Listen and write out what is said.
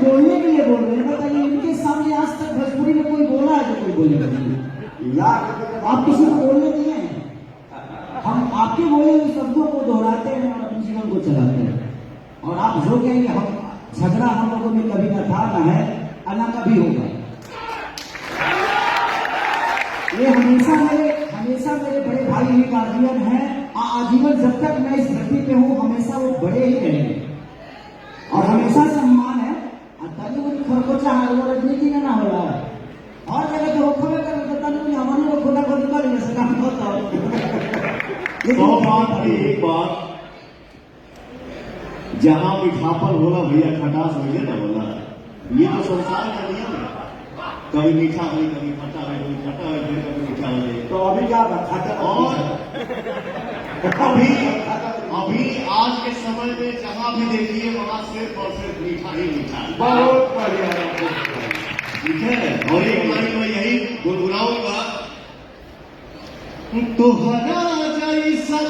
बोलने के लिए बोल रहे हैं। बताइए इनके सामने आज तक भोजपुरी में कोई बोला है जो कोई बोलेगा नहीं? आप किसी को बोलने नहीं है। हम आपके बोले हुए शब्दों को दोहराते हैं और अपने जीवन को चलाते हैं। और आप जो कहेंगे हम झगड़ा हम लोगों में कभी न था, न है, न कभी होगा। ये हमेशा मेरे बड़े भाई ही गार्जियन हैं। आजीवन जब तक मैं इस धरती पे हूँ हमेशा वो बड़े ही रहेंगे और हमेशा सम्मान है। खरकोचा राजनीति में ना होला और जगह तो होखबे कर तनु हमनी को खोदा खोदी कर ले सका बताओ। तो बात एक बात, जहां मीठापन होला भैया खटास हो ना बोला। ये तो संसार का नियम है, कभी मीठा हो कभी खट्टा हो, कभी खट्टा हो कभी मीठा हो। तो अभी क्या खाता और अभी आज के समय में जहां भी देखिए वहां सिर्फ और सिर्फ मीठा ही मीठा। बहुत बढ़िया, ठीक है। और एक लाइन में यही गुनगुनाऊंगा, तुहरा जैसन